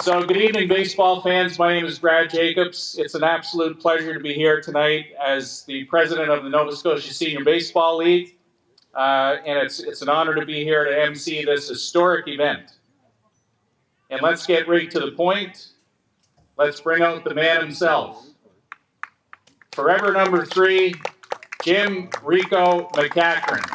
So good evening, baseball fans. My name is Brad Jacobs. It's an absolute pleasure to be here tonight as the president of the Nova Scotia Senior Baseball League. And it's an honor to be here to MC this historic event. And let's get right to the point. Let's bring out the man himself. Forever number 3, Jim Rico McEachern.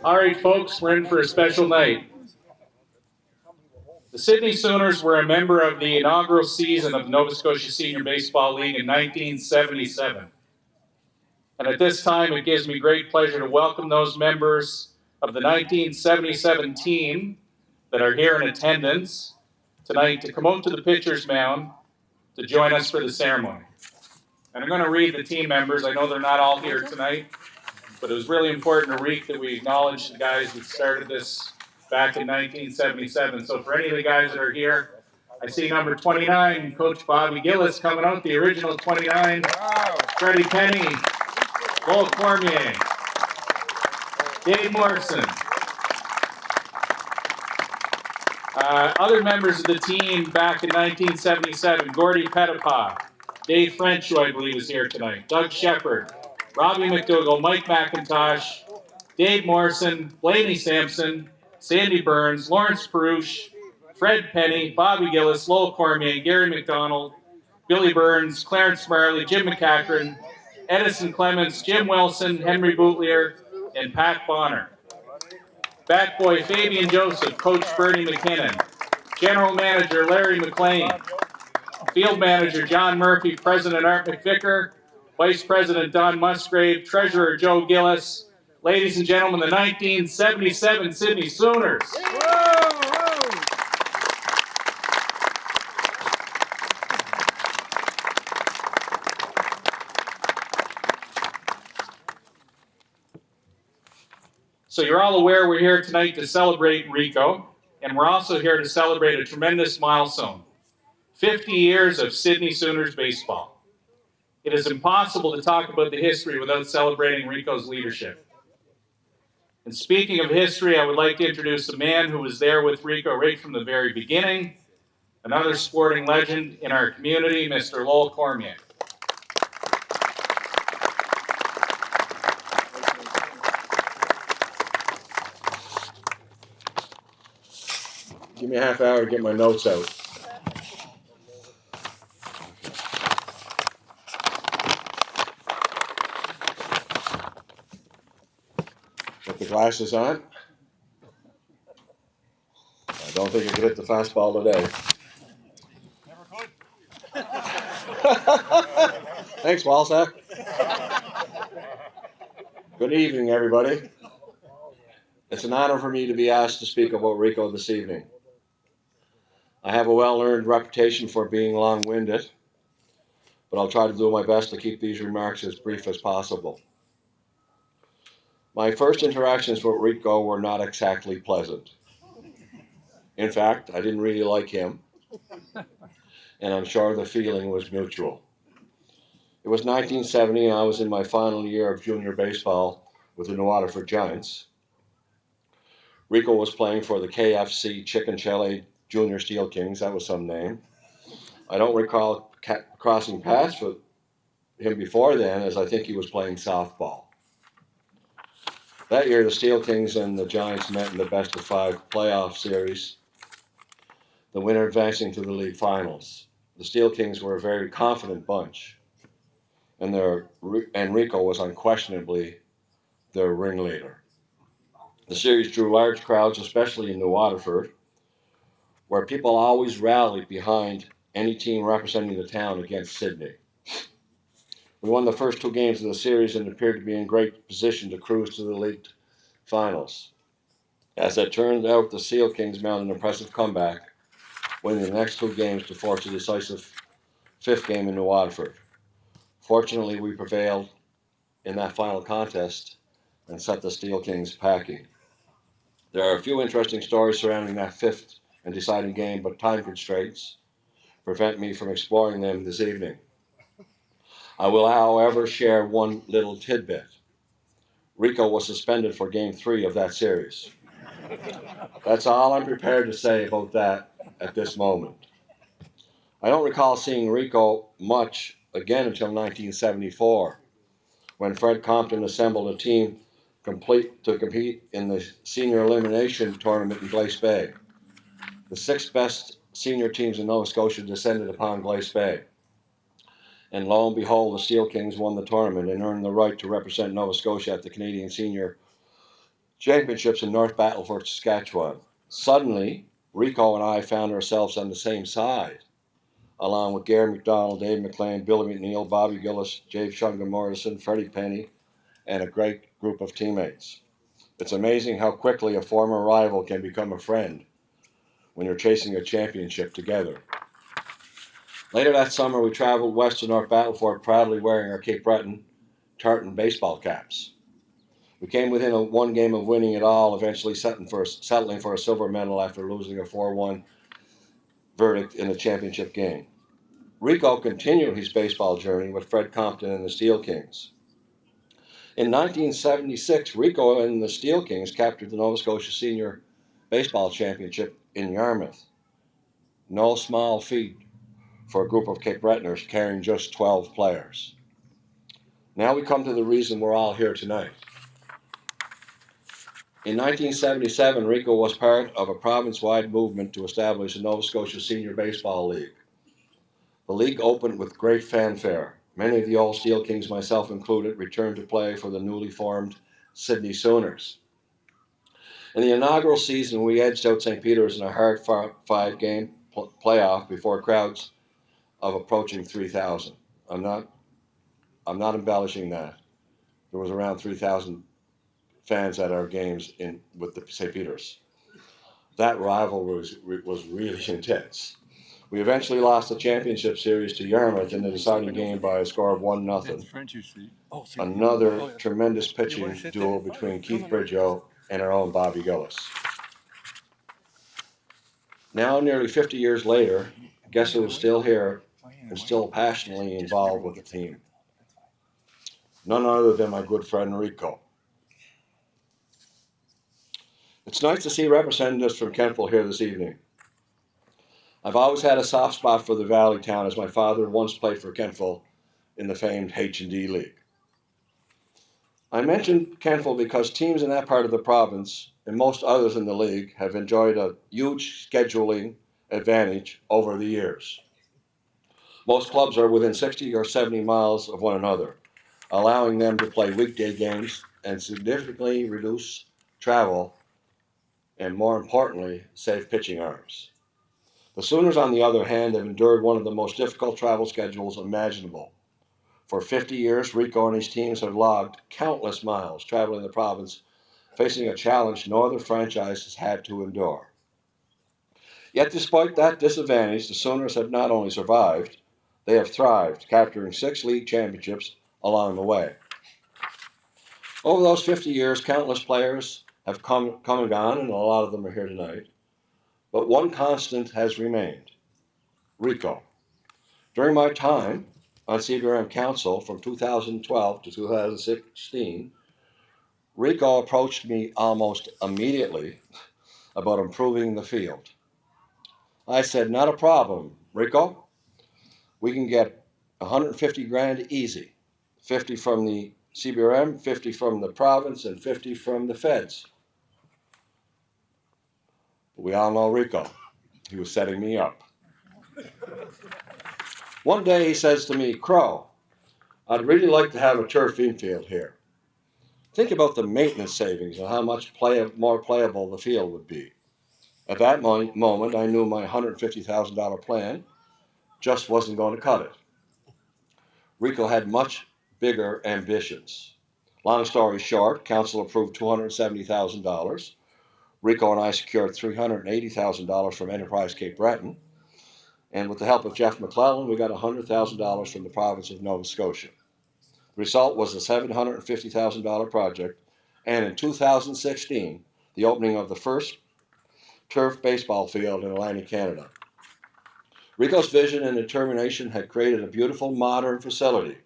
All right, folks, we're in for a special night. The Sydney Sooners were a member of the inaugural season of the Nova Scotia Senior Baseball League in 1977. And at this time, it gives me great pleasure to welcome those members of the 1977 team that are here in attendance tonight to come out to the pitcher's mound to join us for the ceremony. And I'm going to read the team members. I know they're not all here tonight, but it was really important to read that we acknowledge the guys that started this back in 1977. So for any of the guys that are here, I see number 29, Coach Bobby Gillis coming out, the original 29. Wow. Freddie Penny, Lowell Cormier, Dave Morrison. Other members of the team back in 1977, Gordy Pettipaw, Dave French, who I believe is here tonight, Doug Shepard, Robbie McDougall, Mike McIntosh, Dave Morrison, Blaney Sampson, Sandy Burns, Lawrence Perush, Fred Penny, Bobby Gillis, Lowell Cormier, Gary McDonald, Billy Burns, Clarence Marley, Jim McEachern, Edison Clements, Jim Wilson, Henry Boutlier, and Pat Bonner. Bat boy Fabian Joseph, Coach Bernie McKinnon, General Manager Larry McLean, Field Manager John Murphy, President Art McVicker, Vice President Don Musgrave, Treasurer Joe Gillis, ladies and gentlemen, the 1977 Sydney Sooners. So you're all aware we're here tonight to celebrate Rico, and we're also here to celebrate a tremendous milestone, 50 years of Sydney Sooners baseball. It is impossible to talk about the history without celebrating Rico's leadership. And speaking of history, I would like to introduce a man who was there with Rico right from the very beginning, another sporting legend in our community, Mr. Lowell Cormier. Give me a half hour to get my notes out. Put the glasses on. I don't think you can hit the fastball today. Never could. Thanks, Walsack. Good evening, everybody. It's an honor for me to be asked to speak about Rico this evening. I have a well-earned reputation for being long-winded, but I'll try to do my best to keep these remarks as brief as possible. My first interactions with Rico were not exactly pleasant. In fact, I didn't really like him, and I'm sure the feeling was mutual. It was 1970, and I was in my final year of junior baseball with the New Waterford Giants. Rico was playing for the KFC Chicken Chalet Junior Steel Kings. That was some name. I don't recall crossing paths with him before then, as I think he was playing softball. That year, the Steel Kings and the Giants met in the best-of-5 playoff series, the winner advancing to the league finals. The Steel Kings were a very confident bunch, and Rico was unquestionably their ringleader. The series drew large crowds, especially in New Waterford, where people always rallied behind any team representing the town against Sydney. We won the first 2 games of the series and appeared to be in great position to cruise to the league finals. As it turned out, the Steel Kings mounted an impressive comeback, winning the next 2 games to force a decisive 5th game in New Waterford. Fortunately, we prevailed in that final contest and set the Steel Kings packing. There are a few interesting stories surrounding that 5th and deciding game, but time constraints prevent me from exploring them this evening. I will, however, share one little tidbit. Rico was suspended for Game 3 of that series. That's all I'm prepared to say about that at this moment. I don't recall seeing Rico much again until 1974, when Fred Compton assembled a team to compete in the senior elimination tournament in Glace Bay. The 6 best senior teams in Nova Scotia descended upon Glace Bay. And lo and behold, the Steel Kings won the tournament and earned the right to represent Nova Scotia at the Canadian Senior Championships in North Battleford, Saskatchewan. Suddenly, Rico and I found ourselves on the same side, along with Gary McDonald, Dave McLean, Billy McNeil, Bobby Gillis, Dave Shunga Morrison, Freddie Penny, and a great group of teammates. It's amazing how quickly a former rival can become a friend when you're chasing a championship together. Later that summer, we traveled west to North Battleford, proudly wearing our Cape Breton tartan baseball caps. We came within 1 game of winning it all, eventually settling for a silver medal after losing a 4-1 verdict in the championship game. Rico continued his baseball journey with Fred Compton and the Steel Kings. In 1976, Rico and the Steel Kings captured the Nova Scotia Senior Baseball Championship in Yarmouth. No small feat for a group of Cape Bretoners carrying just 12 players. Now we come to the reason we're all here tonight. In 1977, Rico was part of a province-wide movement to establish the Nova Scotia Senior Baseball League. The league opened with great fanfare. Many of the old Steel Kings, myself included, returned to play for the newly formed Sydney Sooners. In the inaugural season, we edged out St. Peter's in a hard 5-game playoff before crowds of approaching 3,000. I'm not embellishing that. There was around 3,000 fans at our games with the St. Peter's. That rivalry was really intense. We eventually lost the championship series to Yarmouth in the deciding game by a score of 1-0. Another tremendous pitching duel between Keith Bridgeau and our own Bobby Gillis. Now, nearly 50 years later, guess who is still here and still passionately involved with the team? None other than my good friend Rico. It's nice to see representatives from Kentville here this evening. I've always had a soft spot for the Valley town, as my father once played for Kentville in the famed H&D League. I mentioned Kentville because teams in that part of the province, and most others in the league, have enjoyed a huge scheduling advantage over the years. Most clubs are within 60 or 70 miles of one another, allowing them to play weekday games and significantly reduce travel and, more importantly, save pitching arms. The Sooners, on the other hand, have endured one of the most difficult travel schedules imaginable. For 50 years, Rico and his teams have logged countless miles traveling the province, facing a challenge no other franchise has had to endure. Yet despite that disadvantage, the Sooners have not only survived, they have thrived, capturing 6 league championships along the way. Over those 50 years, countless players have come and gone, and a lot of them are here tonight. But one constant has remained: Rico. During my time on CBRM Council from 2012 to 2016, Rico approached me almost immediately about improving the field. I said, not a problem, Rico. We can get 150 grand easy. 50 from the CBRM, 50 from the province, and 50 from the feds. But we all know Rico. He was setting me up. One day he says to me, Crow, I'd really like to have a turf infield here. Think about the maintenance savings and how much more playable the field would be. At that moment, I knew my $150,000 plan just wasn't going to cut it. Rico had much bigger ambitions. Long story short, council approved $270,000. Rico and I secured $380,000 from Enterprise Cape Breton. And with the help of Jeff McClellan, we got $100,000 from the province of Nova Scotia. The result was a $750,000 project, and in 2016, the opening of the first turf baseball field in Atlantic Canada. Rico's vision and determination had created a beautiful modern facility,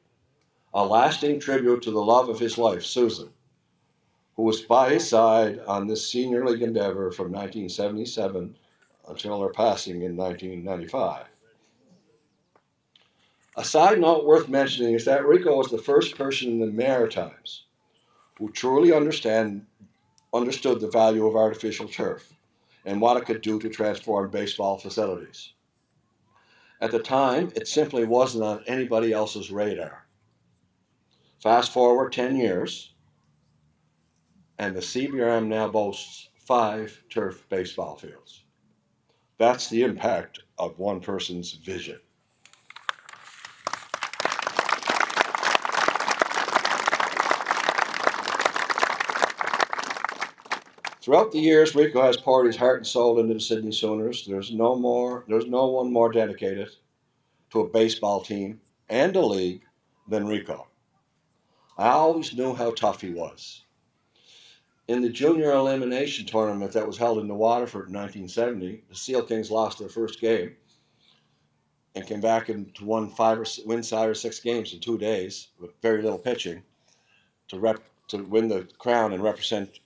a lasting tribute to the love of his life, Susan, who was by his side on this senior league endeavor from 1977 until her passing in 1995. A side note worth mentioning is that Rico was the first person in the Maritimes who truly understood the value of artificial turf and what it could do to transform baseball facilities. At the time, it simply wasn't on anybody else's radar. Fast forward 10 years, and the CBRM now boasts 5 turf baseball fields. That's the impact of one person's vision. Throughout the years, Rico has poured his heart and soul into the Sydney Sooners. There's no one more dedicated to a baseball team and a league than Rico. I always knew how tough he was. In the junior elimination tournament that was held in Waterford in 1970, the Seal Kings lost their first game and came back and win 5 or 6 games in 2 days with very little pitching to win the crown and represent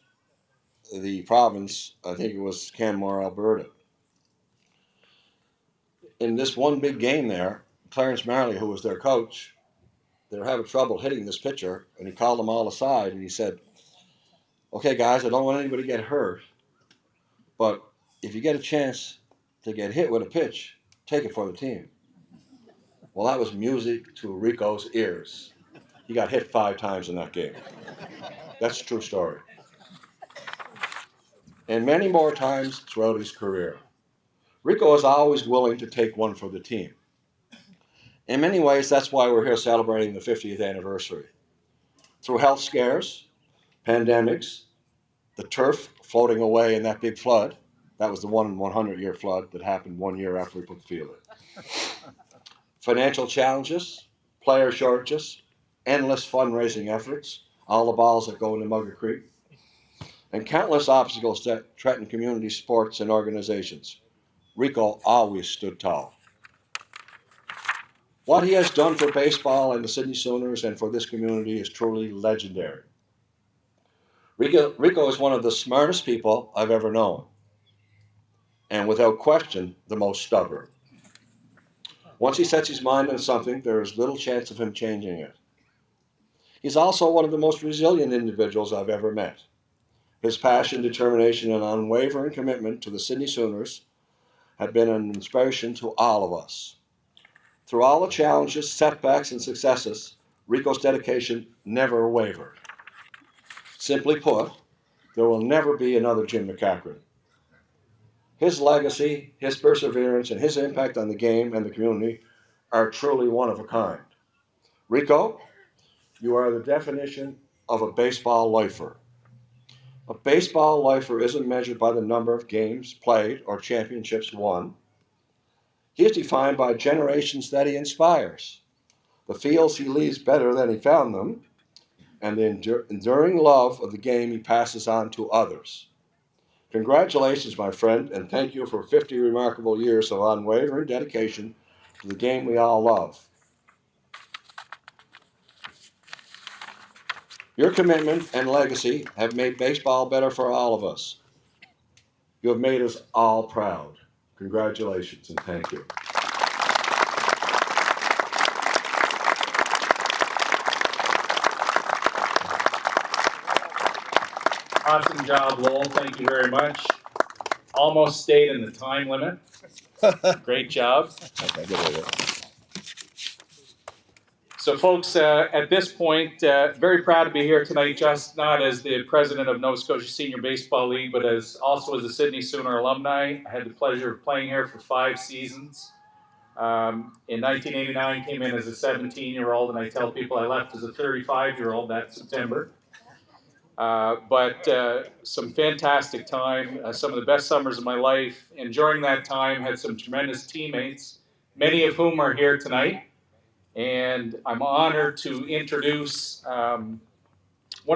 the province. I think it was Canmore, Alberta. In this one big game there, Clarence Marley, who was their coach, they were having trouble hitting this pitcher, and he called them all aside and he said, okay, guys, I don't want anybody to get hurt, but if you get a chance to get hit with a pitch, take it for the team. Well, that was music to Rico's ears. He got hit 5 times in that game. That's a true story. And many more times throughout his career. Rico was always willing to take one for the team. In many ways, that's why we're here celebrating the 50th anniversary. Through health scares, pandemics, the turf floating away in that big flood, that was the 100-year flood that happened 1 year after we put the field in. Financial challenges, player shortages, endless fundraising efforts, all the balls that go into Mugger Creek, and countless obstacles that threaten community sports and organizations. Rico always stood tall. What he has done for baseball and the Sydney Sooners and for this community is truly legendary. Rico is one of the smartest people I've ever known, and without question, the most stubborn. Once he sets his mind on something, there is little chance of him changing it. He's also one of the most resilient individuals I've ever met. His passion, determination, and unwavering commitment to the Sydney Sooners have been an inspiration to all of us. Through all the challenges, setbacks, and successes, Rico's dedication never wavered. Simply put, there will never be another Jim McEachern. His legacy, his perseverance, and his impact on the game and the community are truly one of a kind. Rico, you are the definition of a baseball lifer. A baseball lifer isn't measured by the number of games played or championships won. He is defined by generations that he inspires, the fields he leaves better than he found them, and the enduring love of the game he passes on to others. Congratulations, my friend, and thank you for 50 remarkable years of unwavering dedication to the game we all love. Your commitment and legacy have made baseball better for all of us. You have made us all proud. Congratulations and thank you. Awesome job, Lowell. Thank you very much. Almost stayed in the time limit. Great job. So folks, at this point, very proud to be here tonight, just not as the president of Nova Scotia Senior Baseball League, but also as a Sydney Sooner alumni. I had the pleasure of playing here for 5 seasons. In 1989, came in as a 17-year-old, and I tell people I left as a 35-year-old that September. But some fantastic time, some of the best summers of my life, and during that time had some tremendous teammates, many of whom are here tonight. And I'm honored to introduce one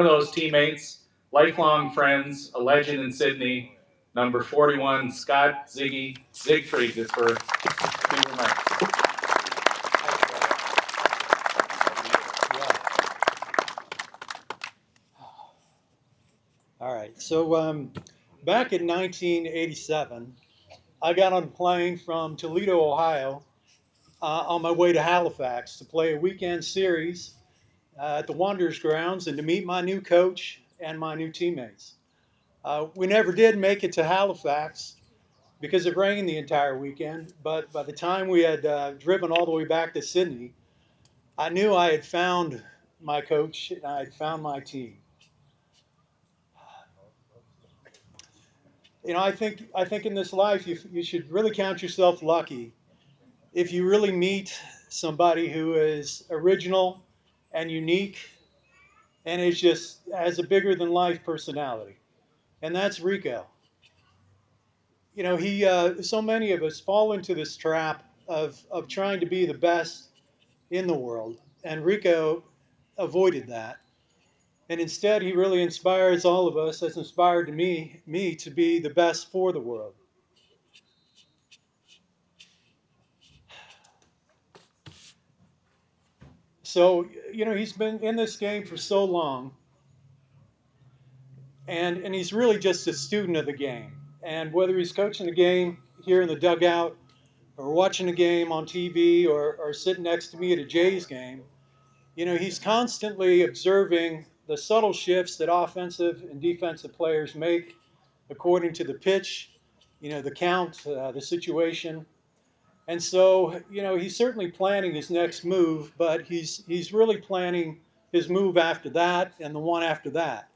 of those teammates, lifelong friends, a legend in Sydney, number 41, Scott Ziggy Siegfried, just for a few remarks. All right, so back in 1987, I got on a plane from Toledo, Ohio, on my way to Halifax to play a weekend series at the Wanderers grounds and to meet my new coach and my new teammates. We never did make it to Halifax because it rained the entire weekend, but by the time we had driven all the way back to Sydney, I knew I had found my coach and I had found my team. You know, I think in this life you should really count yourself lucky if you really meet somebody who is original and unique and is just has a bigger than life personality, and that's Rico. You know, he so many of us fall into this trap of trying to be the best in the world, and Rico avoided that. And instead, he really inspires all of us, has inspired to me to be the best for the world. So, you know, he's been in this game for so long, and he's really just a student of the game. And whether he's coaching the game here in the dugout, or watching a game on TV, or sitting next to me at a Jays game, you know, he's constantly observing the subtle shifts that offensive and defensive players make according to the pitch, you know, the count, the situation. And so, you know, he's certainly planning his next move, but he's really planning his move after that and the one after that.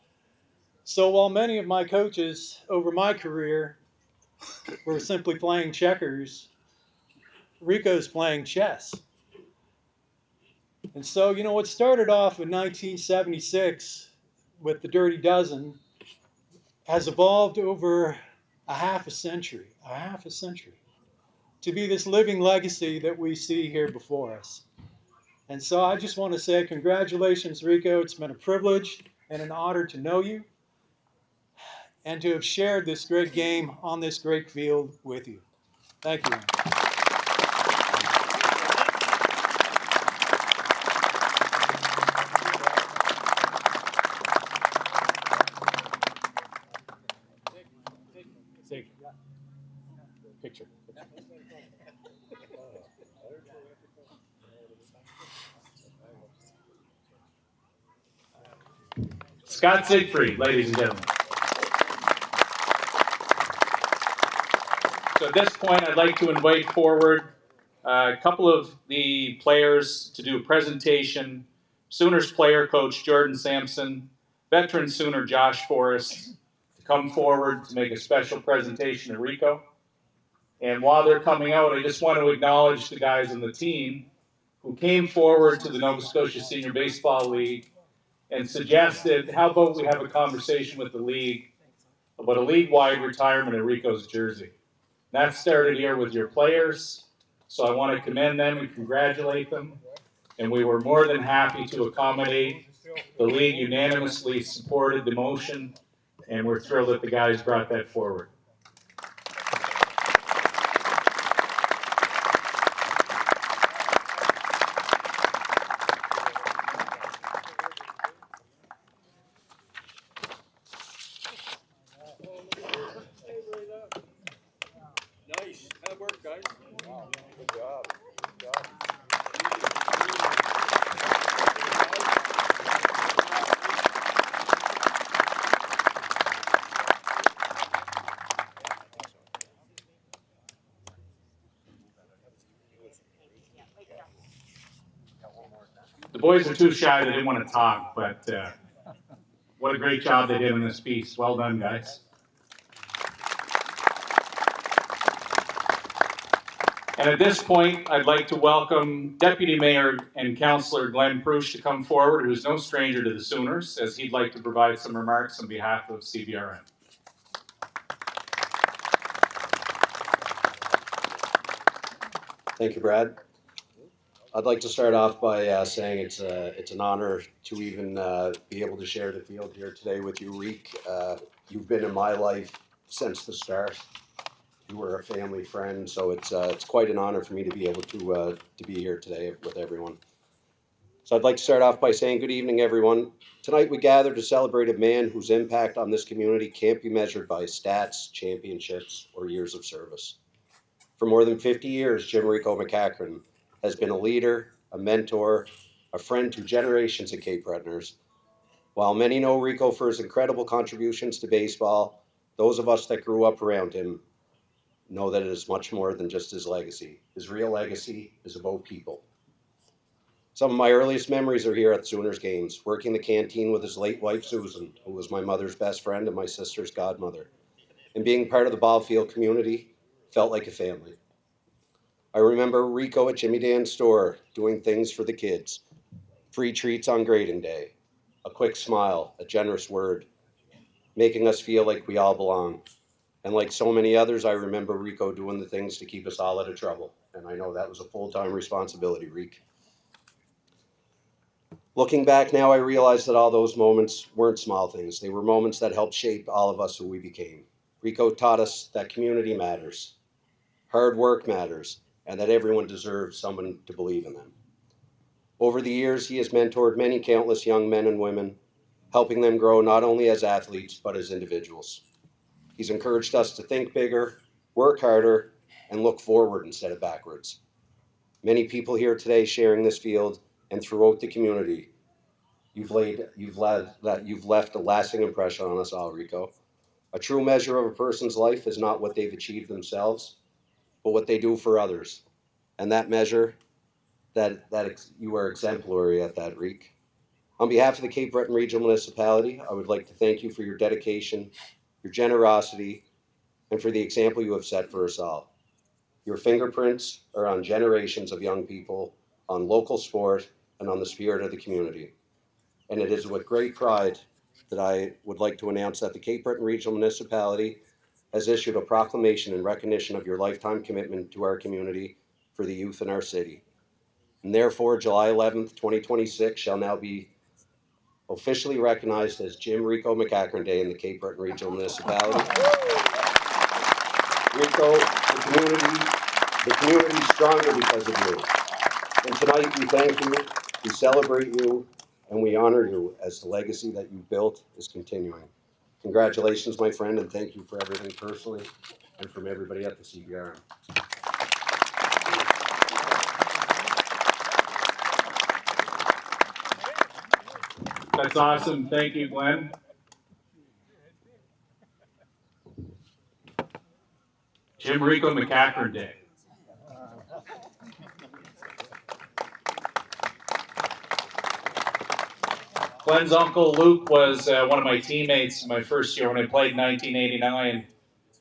So while many of my coaches over my career were simply playing checkers, Rico's playing chess. And so, you know, what started off in 1976 with the Dirty Dozen has evolved over a half a century, to be this living legacy that we see here before us. And so I just want to say congratulations, Rico. It's been a privilege and an honor to know you and to have shared this great game on this great field with you. Thank you. Picture. Scott Siegfried, ladies and gentlemen. So at this point, I'd like to invite forward a couple of the players to do a presentation. Sooners player coach Jordan Sampson, veteran Sooner Josh Forrest, to come forward to make a special presentation to Rico. And while they're coming out, I just want to acknowledge the guys on the team who came forward to the Nova Scotia Senior Baseball League and suggested, how about we have a conversation with the league about a league-wide retirement of Rico's jersey. That started here with your players, so I want to commend them and congratulate them. And we were more than happy to accommodate. The league unanimously supported the motion, and we're thrilled that the guys brought that forward. The boys are too shy, they didn't want to talk, but what a great job they did in this piece. Well done, guys. And at this point, I'd like to welcome Deputy Mayor and Councillor Glenn Prush to come forward, who's no stranger to the Sooners, as he'd like to provide some remarks on behalf of CBRN. Thank you, Brad. I'd like to start off by saying it's an honor to even be able to share the field here today with you, Rick. You've been in my life since the start. You were a family friend, so it's quite an honor for me to be able to be here today with everyone. So I'd like to start off by saying good evening, everyone. Tonight we gather to celebrate a man whose impact on this community can't be measured by stats, championships, or years of service. For more than 50 years, Jim Rico McEachern has been a leader, a mentor, a friend to generations of Cape Bretoners. While many know Rico for his incredible contributions to baseball, those of us that grew up around him know that it is much more than just his legacy. His real legacy is about people. Some of my earliest memories are here at the Sooners games, working the canteen with his late wife, Susan, who was my mother's best friend and my sister's godmother. And being part of the ball field community felt like a family. I remember Rico at Jimmy Dan's store doing things for the kids. Free treats on grading day, a quick smile, a generous word, making us feel like we all belong. And like so many others, I remember Rico doing the things to keep us all out of trouble. And I know that was a full-time responsibility, Rico. Looking back now, I realize that all those moments weren't small things. They were moments that helped shape all of us who we became. Rico taught us that community matters, hard work matters, and that everyone deserves someone to believe in them. Over the years, he has mentored many countless young men and women, helping them grow not only as athletes, but as individuals. He's encouraged us to think bigger, work harder, and look forward instead of backwards. Many people here today sharing this field and throughout the community, you've left a lasting impression on us all, Rico. A true measure of a person's life is not what they've achieved themselves, but what they do for others. And that measure, you are exemplary at that, Rico. On behalf of the Cape Breton Regional Municipality, I would like to thank you for your dedication, your generosity, and for the example you have set for us all. Your fingerprints are on generations of young people, on local sport, and on the spirit of the community. And it is with great pride that I would like to announce that the Cape Breton Regional Municipality has issued a proclamation in recognition of your lifetime commitment to our community for the youth in our city. And therefore, July 11th, 2026 shall now be officially recognized as Jim Rico McEachern Day in the Cape Breton Regional Municipality. Rico, the community is stronger because of you. And tonight we thank you, we celebrate you, and we honor you as the legacy that you built is continuing. Congratulations, my friend, and thank you for everything personally and from everybody at the CBRN. That's awesome. Thank you, Glenn. Jim Rico McEachern Day. Glenn's uncle Luke was one of my teammates my first year when I played in 1989.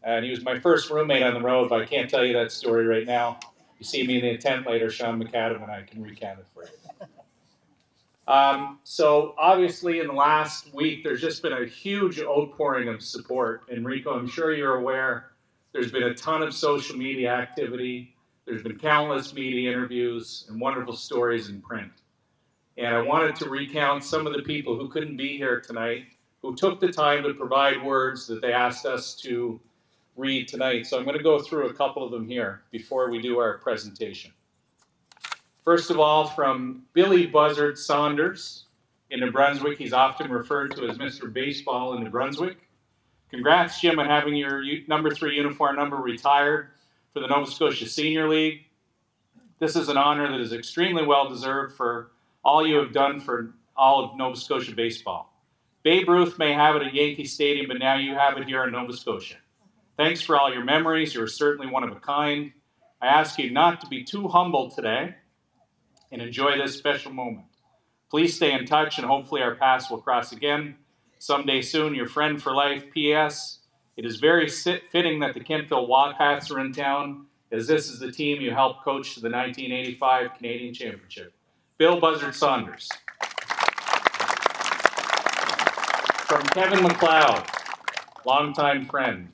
And he was my first roommate on the road, but I can't tell you that story right now. You see me in the tent later, Sean McAdam, and I can recount it for you. So obviously in the last week, there's just been a huge outpouring of support. And Rico, I'm sure you're aware, there's been a ton of social media activity. There's been countless media interviews and wonderful stories in print. And I wanted to recount some of the people who couldn't be here tonight, who took the time to provide words that they asked us to read tonight. So I'm going to go through a couple of them here before we do our presentation. First of all, from Billy Buzzard Saunders in New Brunswick. He's often referred to as Mr. Baseball in New Brunswick. Congrats, Jim, on having your number 3 uniform number retired for the Nova Scotia Senior League. This is an honor that is extremely well deserved for all you have done for all of Nova Scotia baseball. Babe Ruth may have it at Yankee Stadium, but now you have it here in Nova Scotia. Thanks for all your memories. You're certainly one of a kind. I ask you not to be too humble today and enjoy this special moment. Please stay in touch and hopefully our paths will cross again someday soon. Your friend for life, P.S. It is very fitting that the Kentville Wildcats are in town, as this is the team you helped coach to the 1985 Canadian Championship. Bill Buzzard Saunders. From Kevin McLeod, longtime friend.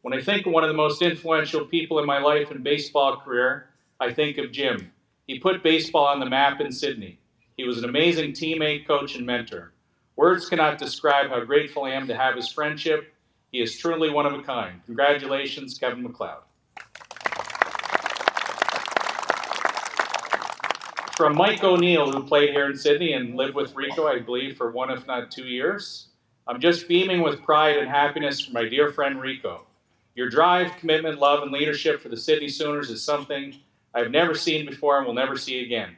When I think of one of the most influential people in my life and baseball career, I think of Jim. He put baseball on the map in Sydney. He was an amazing teammate, coach, and mentor. Words cannot describe how grateful I am to have his friendship. He is truly one of a kind. Congratulations, Kevin McLeod. From Mike O'Neill, who played here in Sydney and lived with Rico, I believe, for 1 if not 2 years. I'm just beaming with pride and happiness for my dear friend Rico. Your drive, commitment, love, and leadership for the Sydney Sooners is something I've never seen before and will never see again.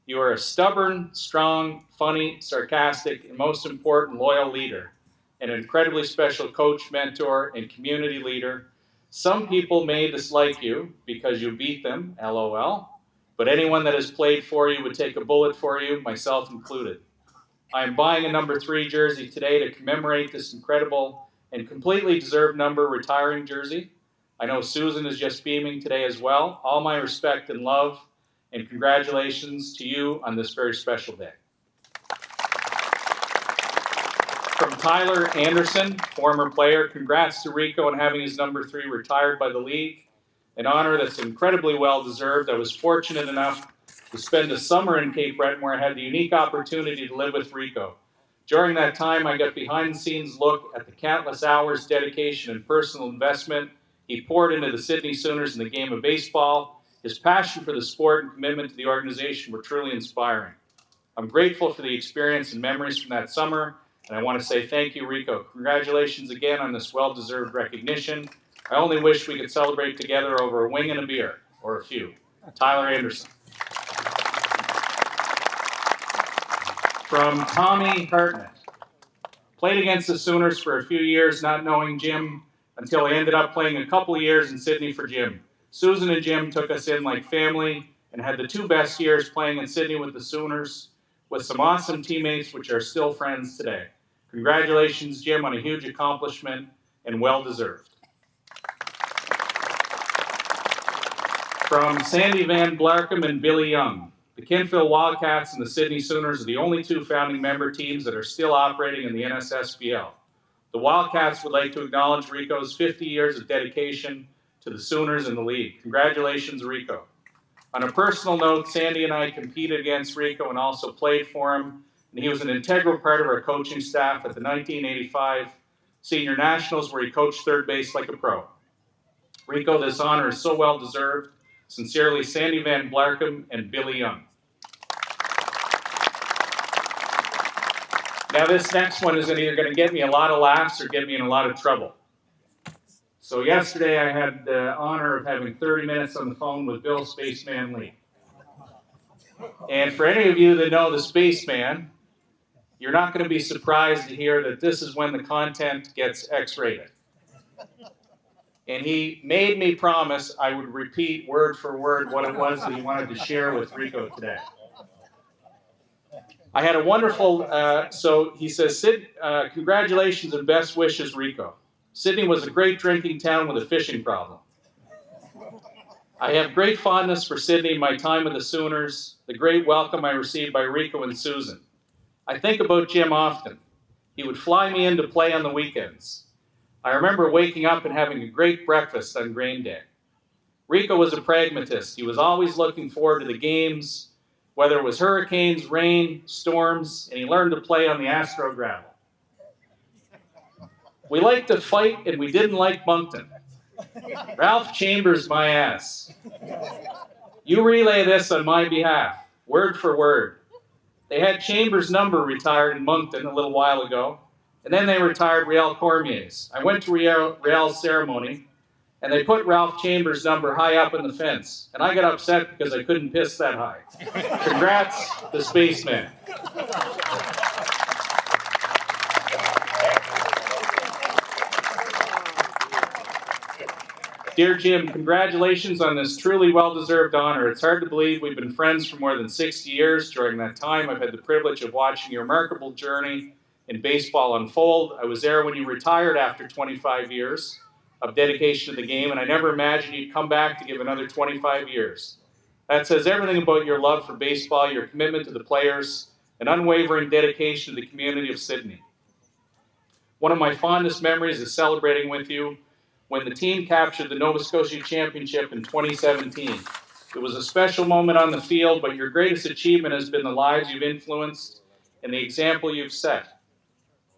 You are a stubborn, strong, funny, sarcastic, and most important, loyal leader, an incredibly special coach, mentor, and community leader. Some people may dislike you because you beat them, LOL, but anyone that has played for you would take a bullet for you, myself included. I am buying a number 3 jersey today to commemorate this incredible and completely deserved number retiring jersey. I know Susan is just beaming today as well. All my respect and love, and congratulations to you on this very special day. From Tyler Anderson, former player, congrats to Rico on having his number 3 retired by the league. An honor that's incredibly well deserved. I was fortunate enough to spend a summer in Cape Breton where I had the unique opportunity to live with Rico. During that time, I got behind-the-scenes look at the countless hours, dedication, and personal investment he poured into the Sydney Sooners in the game of baseball. His passion for the sport and commitment to the organization were truly inspiring. I'm grateful for the experience and memories from that summer, and I want to say thank you, Rico. Congratulations again on this well-deserved recognition. I only wish we could celebrate together over a wing and a beer, or a few. Tyler Anderson. From Tommy Hartnett. Played against the Sooners for a few years, not knowing Jim until I ended up playing a couple of years in Sydney for Jim. Susan and Jim took us in like family and had the 2 best years playing in Sydney with the Sooners, with some awesome teammates which are still friends today. Congratulations, Jim, on a huge accomplishment and well-deserved. From Sandy Van Blarcom and Billy Young. The Kentville Wildcats and the Sydney Sooners are the only 2 founding member teams that are still operating in the NSSBL. The Wildcats would like to acknowledge Rico's 50 years of dedication to the Sooners and the league. Congratulations, Rico. On a personal note, Sandy and I competed against Rico and also played for him, and he was an integral part of our coaching staff at the 1985 Senior Nationals, where he coached third base like a pro. Rico, this honor is so well deserved. Sincerely, Sandy Van Blarcom and Billy Young. Now this next one is either going to get me a lot of laughs or get me in a lot of trouble. So yesterday I had the honor of having 30 minutes on the phone with Bill Spaceman Lee. And for any of you that know the Spaceman, you're not going to be surprised to hear that this is when the content gets X-rated. And he made me promise I would repeat word for word what it was that he wanted to share with Rico today. I had a wonderful, so he says, congratulations and best wishes, Rico. Sydney was a great drinking town with a fishing problem. I have great fondness for Sydney in my time with the Sooners, the great welcome I received by Rico and Susan. I think about Jim often. He would fly me in to play on the weekends. I remember waking up and having a great breakfast on game day. Rico was a pragmatist. He was always looking forward to the games, whether it was hurricanes, rain, storms, and he learned to play on the Astro gravel. We liked to fight, and we didn't like Moncton. Ralph Chambers, my ass. You relay this on my behalf, word for word. They had Chambers' number retired in Moncton a little while ago, and then they retired Riel Cormier's. I went to Riel's ceremony, and they put Ralph Chambers' number high up in the fence, and I got upset because I couldn't piss that high. Congrats, the Spaceman. Dear Jim, congratulations on this truly well-deserved honor. It's hard to believe we've been friends for more than 60 years. During that time, I've had the privilege of watching your remarkable journey in baseball unfold. I was there when you retired after 25 years of dedication to the game, and I never imagined you'd come back to give another 25 years. That says everything about your love for baseball, your commitment to the players, and unwavering dedication to the community of Sydney. One of my fondest memories is celebrating with you when the team captured the Nova Scotia Championship in 2017. It was a special moment on the field, but your greatest achievement has been the lives you've influenced and the example you've set.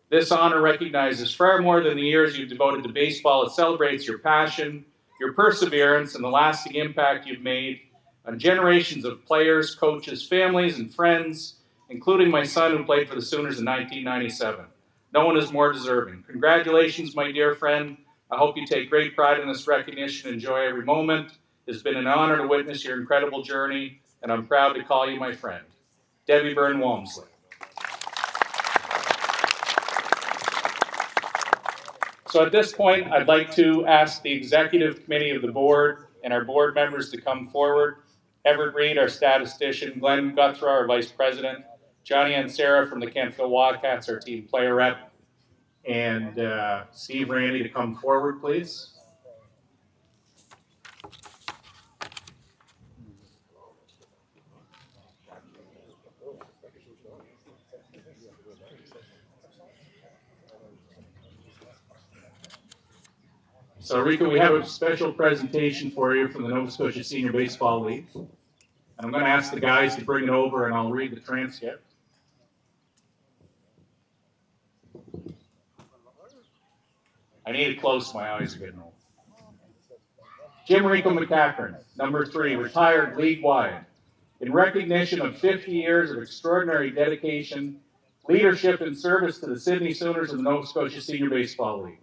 This honor recognizes far more than the years you've devoted to baseball. It celebrates your passion, your perseverance, and the lasting impact you've made on generations of players, coaches, families, and friends, including my son who played for the Sooners in 1997. No one is more deserving. Congratulations, my dear friend. I hope you take great pride in this recognition and enjoy every moment. It's been an honor to witness your incredible journey, and I'm proud to call you my friend. Debbie Byrne-Walmsley. So at this point, I'd like to ask the executive committee of the board and our board members to come forward. Everett Reed, our statistician, Glenn Guthrie, our vice president, Johnny and Sarah from the Kentville Wildcats, our team player rep, and Steve Randy to come forward, please. So Rico, we have a special presentation for you from the Nova Scotia Senior Baseball League. And I'm going to ask the guys to bring it over and I'll read the transcript. I need it close, my eyes are getting old. Jim Rico McEachern, number 3, retired league-wide. In recognition of 50 years of extraordinary dedication, leadership, and service to the Sydney Sooners and the Nova Scotia Senior Baseball League.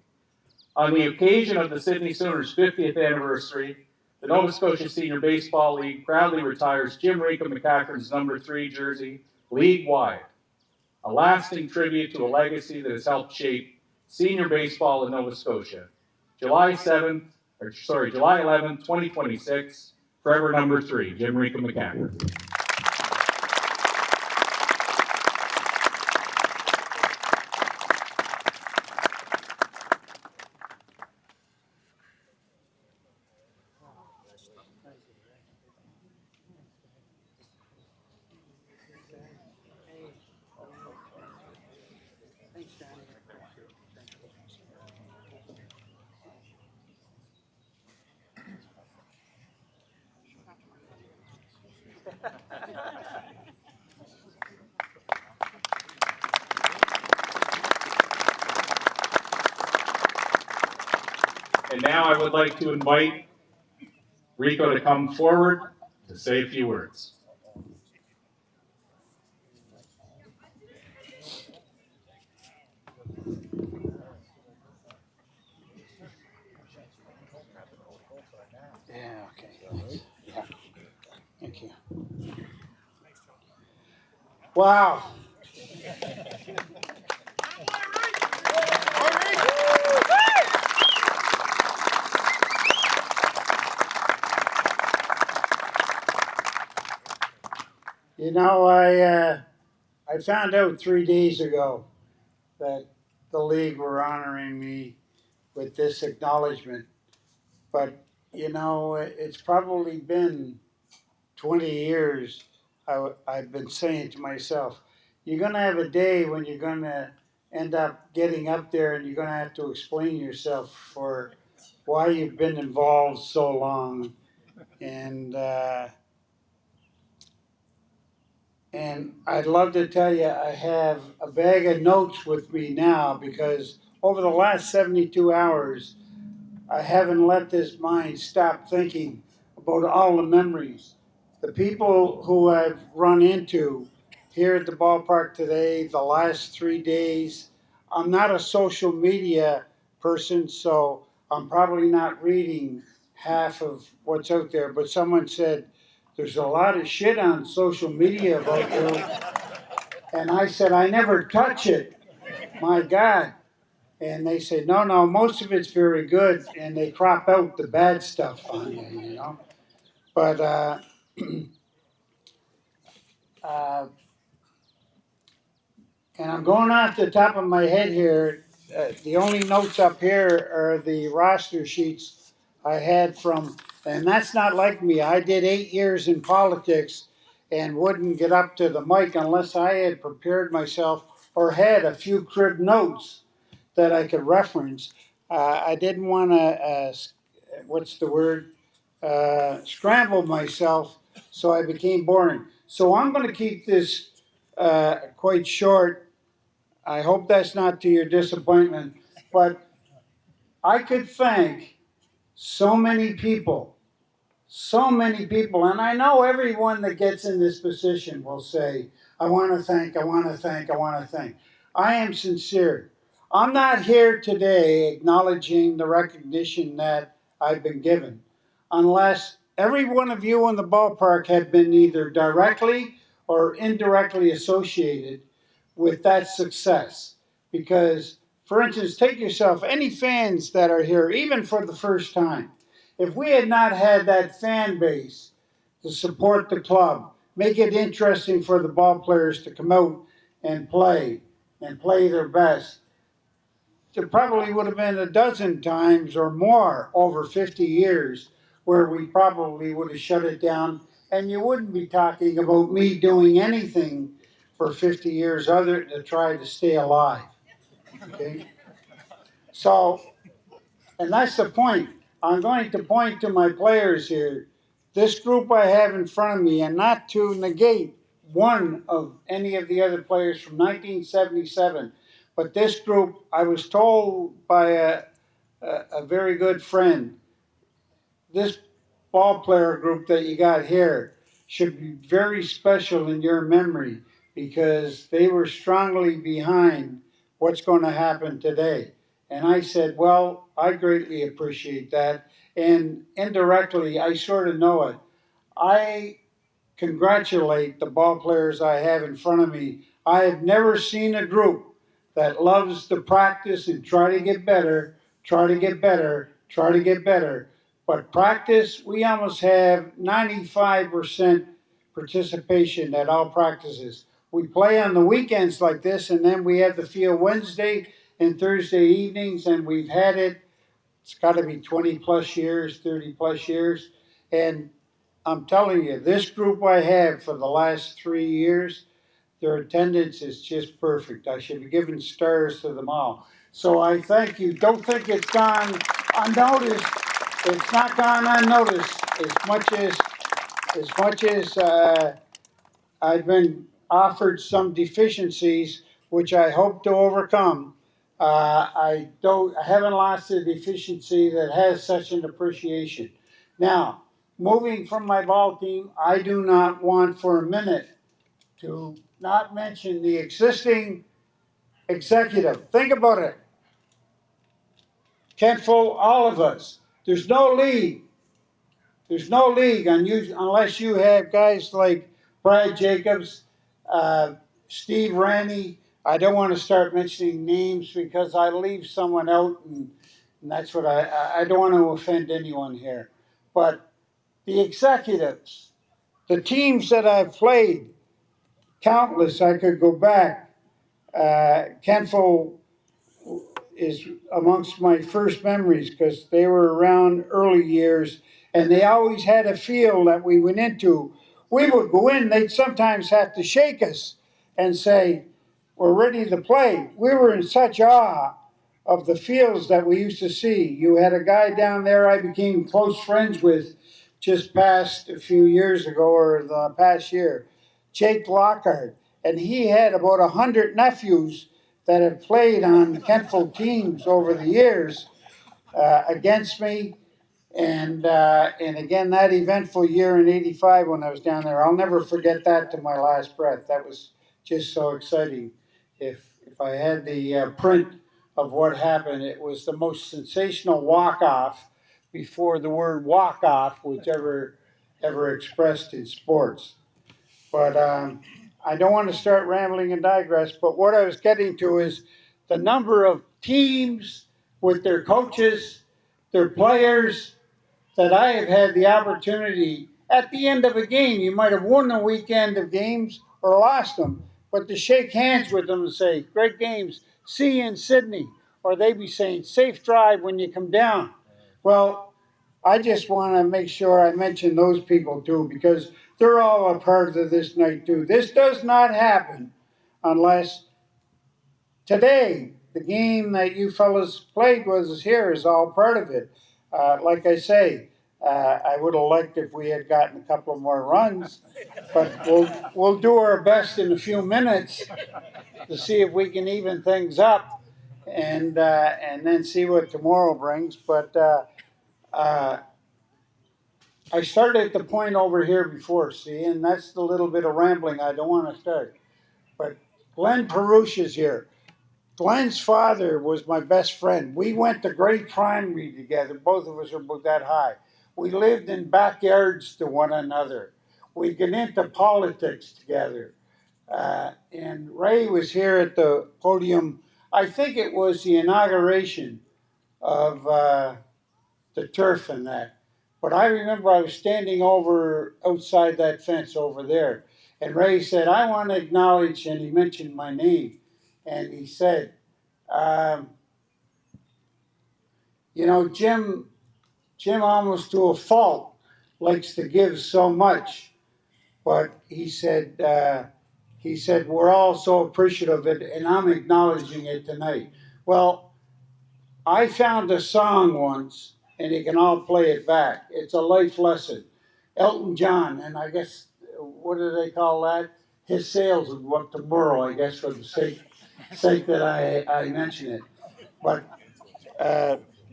On the occasion of the Sydney Sooners' 50th anniversary, the Nova Scotia Senior Baseball League proudly retires Jim Rico McEachern's number 3 jersey league-wide, a lasting tribute to a legacy that has helped shape senior baseball in Nova Scotia. July 11, 2026, forever number 3, Jim Rico McEachern. And now I would like to invite Rico to come forward to say a few words. Yeah, okay. Yeah. Thank you. Wow. You know, I found out 3 days ago that the league were honoring me with this acknowledgement. But, you know, it's probably been 20 years I've been saying to myself, you're going to have a day when you're going to end up getting up there and you're going to have to explain yourself for why you've been involved so long. And I'd love to tell you I have a bag of notes with me now because over the last 72 hours, I haven't let this mind stop thinking about all the memories. The people who I've run into here at the ballpark today, the last 3 days. I'm not a social media person, so I'm probably not reading half of what's out there. But someone said, there's a lot of shit on social media about you. And I said, I never touch it. My God. And they say, no, most of it's very good, and they crop out the bad stuff on you. But and I'm going off the top of my head here. The only notes up here are the roster sheets I had from, and that's not like me. I did 8 years in politics and wouldn't get up to the mic unless I had prepared myself or had a few crib notes that I could reference. I didn't want to, what's the word, scramble myself, so I became boring. So I'm going to keep this quite short. I hope that's not to your disappointment, but I could thank so many people, and I know everyone that gets in this position will say, I want to thank, I want to thank, I want to thank. I am sincere. I'm not here today acknowledging the recognition that I've been given, unless every one of you in the ballpark had been either directly or indirectly associated with that success. Because, for instance, take yourself, any fans that are here, even for the first time, if we had not had that fan base to support the club, make it interesting for the ball players to come out and play their best, there probably would have been a dozen times or more over 50 years where we probably would have shut it down, and you wouldn't be talking about me doing anything for 50 years other than to try to stay alive. Okay? So, and that's the point. I'm going to point to my players here. This group I have in front of me, and not to negate one of any of the other players from 1977, but this group, I was told by a very good friend, this ball player group that you got here should be very special in your memory because they were strongly behind what's going to happen today. And I said, well, I greatly appreciate that. And indirectly, I sort of know it. I congratulate the ball players I have in front of me. I have never seen a group that loves to practice and try to get better, try to get better, try to get better. But practice, we almost have 95% participation at all practices. We play on the weekends like this, and then we have the field Wednesday and Thursday evenings, and we've had it, it's got to be 20 plus years, 30 plus years. And I'm telling you, this group I have for the last 3 years, their attendance is just perfect. I should be giving stars to them all. So I thank you. Don't think it's gone unnoticed. It's not gone unnoticed as much as I've been offered some deficiencies, which I hope to overcome. I haven't lost a deficiency that has such an appreciation. Now, moving from my ball team, I do not want for a minute to not mention the existing executive. Think about it. Kentful, all of us. There's no league. There's no league unless you have guys like Brad Jacobs, Steve Raney. I don't want to start mentioning names because I leave someone out, and that's what I don't want to offend anyone here. But the executives, the teams that I've played, countless, I could go back. Kenful is amongst my first memories because they were around early years, and they always had a field that we went into. We would go in, they'd sometimes have to shake us and say, we're ready to play. We were in such awe of the fields that we used to see. You had a guy down there I became close friends with just past a few years ago, or the past year, Jake Lockhart, and he had about 100 nephews that have played on Kentful teams over the years against me. And again, that eventful year in '85 when I was down there, I'll never forget that to my last breath. That was just so exciting. If I had the print of what happened, it was the most sensational walk-off before the word walk-off was ever expressed in sports. But I don't want to start rambling and digress, but what I was getting to is the number of teams, with their coaches, their players, that I have had the opportunity at the end of a game. You might have won a weekend of games or lost them, but to shake hands with them and say, great games, see you in Sydney. Or they be saying, safe drive when you come down. Well, I just want to make sure I mention those people too, because they're all a part of this night too. This does not happen unless today, the game that you fellas played was here is all part of it. Like I say, I would have liked if we had gotten a couple more runs, but we'll do our best in a few minutes to see if we can even things up, and then see what tomorrow brings. But I started at the point over here before, see, and that's the little bit of rambling I don't want to start. But Glenn Perush is here. Glenn's father was my best friend. We went to grade primary together. Both of us are about that high. We lived in backyards to one another. We got into politics together. And Ray was here at the podium. I think it was the inauguration of the turf and that. But I remember I was standing over outside that fence over there. And Ray said, I want to acknowledge, and he mentioned my name. And he said, you know, Jim almost to a fault likes to give so much. But he said, we're all so appreciative of it, and I'm acknowledging it tonight. Well, I found a song once, and you can all play it back. It's a life lesson. Elton John, and I guess, what do they call that? His sales would go up tomorrow, I guess, for the sake that I mention it. But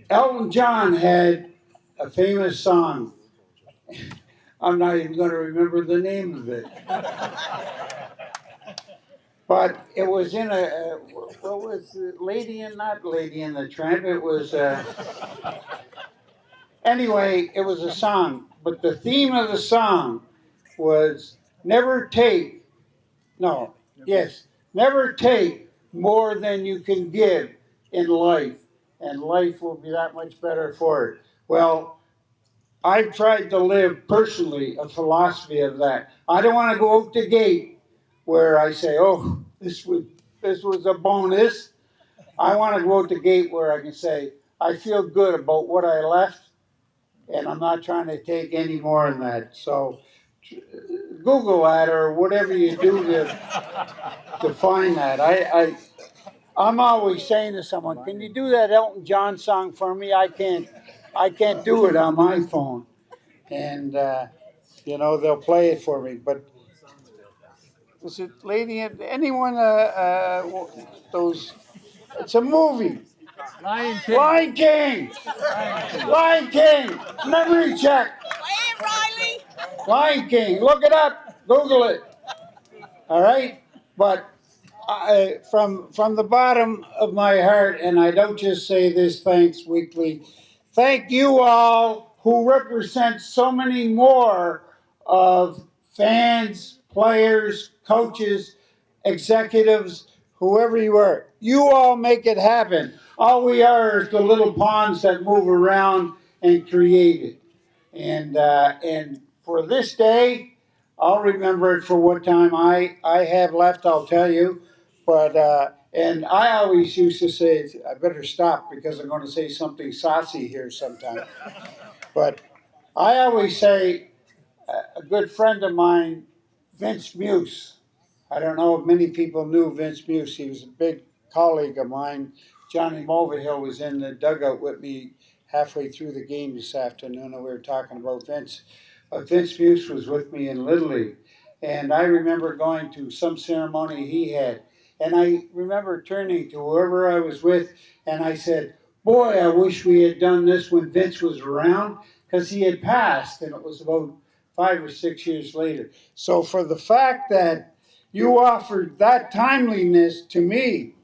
Elton John had a famous song. I'm not even going to remember the name of it. But it was in what was it? Not Lady in the Tramp. It was, anyway, it was a song. But the theme of the song was never take more than you can give in life, and life will be that much better for it. Well, I've tried to live personally a philosophy of that. I don't want to go out the gate where I say, oh, this was a bonus. I want to go out the gate where I can say, I feel good about what I left, and I'm not trying to take any more than that. So Google that or whatever you do to find that. I'm always saying to someone, can you do that Elton John song for me? I can't do it on my phone. And, they'll play it for me. But was it Lady, anyone, those, it's a movie. Lion King. Memory check. Lion King. Look it up. Google it. All right? But from the bottom of my heart, and I don't just say this thanks weekly, thank you all who represent so many more of fans, players, coaches, executives, whoever you are. You all make it happen. All we are is the little pawns that move around and create it. And for this day, I'll remember it for what time I have left, I'll tell you. But and I always used to say, I better stop because I'm going to say something saucy here sometime. But I always say, a good friend of mine, Vince Muse. I don't know if many people knew Vince Muse. He was a big colleague of mine. Johnny Mulvihill was in the dugout with me halfway through the game this afternoon, and we were talking about Vince. Vince Muse was with me in Little League. And I remember going to some ceremony he had. And I remember turning to whoever I was with, and I said, boy, I wish we had done this when Vince was around, because he had passed, and it was about 5 or 6 years later. So for the fact that you offered that timeliness to me,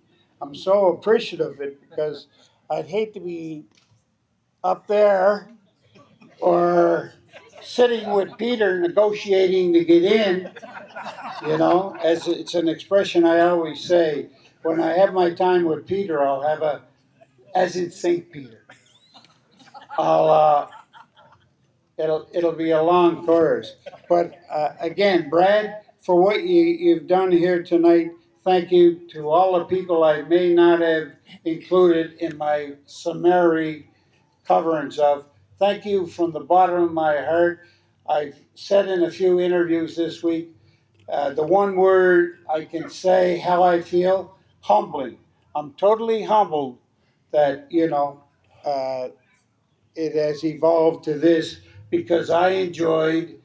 I'm so appreciative of it, because I'd hate to be up there or sitting with Peter negotiating to get in, as it's an expression I always say. When I have my time with Peter, I'll have a as in St. Peter. I'll, it'll be a long chorus. But again, Brad, for what you've done here tonight, thank you to all the people I may not have included in my summary coverings of. Thank you from the bottom of my heart. I've said in a few interviews this week, the one word I can say how I feel, humbling. I'm totally humbled that, it has evolved to this because I enjoyed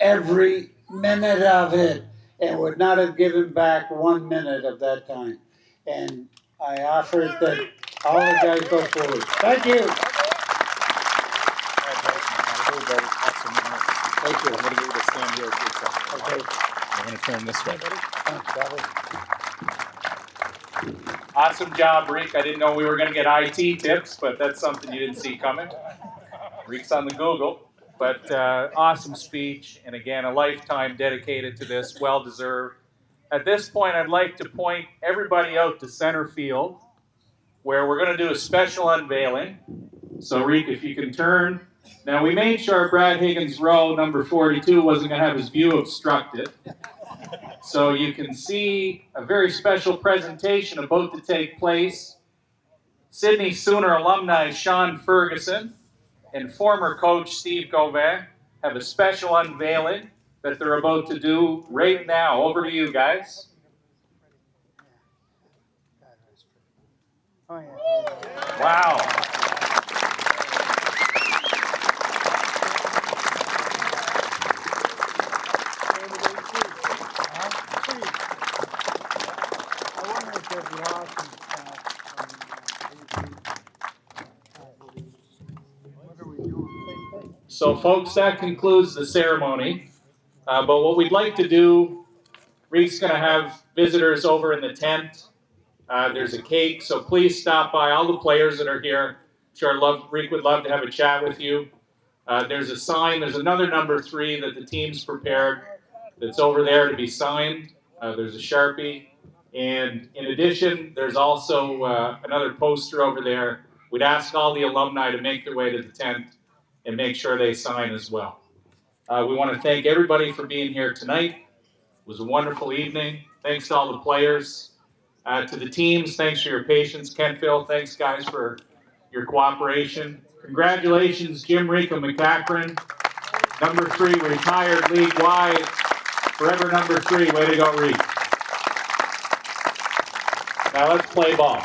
every minute of it and would not have given back 1 minute of that time. And I offered that all the guys go forward. Thank you. Thank you. I'm going to get you to stand here for a second. Okay. I'm going to turn this way. Thanks, Bobby. Awesome job, Rick. I didn't know we were going to get IT tips, but that's something you didn't see coming. Rick's on the Google. But awesome speech, and again, a lifetime dedicated to this, well-deserved. At this point, I'd like to point everybody out to center field, where we're going to do a special unveiling. So, Rick, if you can turn. Now, we made sure Brad Higgins' row, number 42, wasn't going to have his view obstructed. So you can see a very special presentation about to take place. Sydney Sooner alumni Sean Ferguson and former coach Steve Gauvin have a special unveiling that they're about to do right now. Over to you guys. Wow. So folks, that concludes the ceremony. But what we'd like to do, Rick's going to have visitors over in the tent. There's a cake, so please stop by. All the players that are here, Rick would love to have a chat with you. There's a sign. There's another number 3 that the team's prepared that's over there to be signed. There's a Sharpie. And in addition, there's also another poster over there. We'd ask all the alumni to make their way to the tent and make sure they sign as well. We want to thank everybody for being here tonight. It was a wonderful evening. Thanks to all the players. To the teams, thanks for your patience. Phil, thanks guys for your cooperation. Congratulations, Jim, Rico, McEachern. Number 3, retired league-wide. Forever number 3, way to go, Reed. Now let's play ball.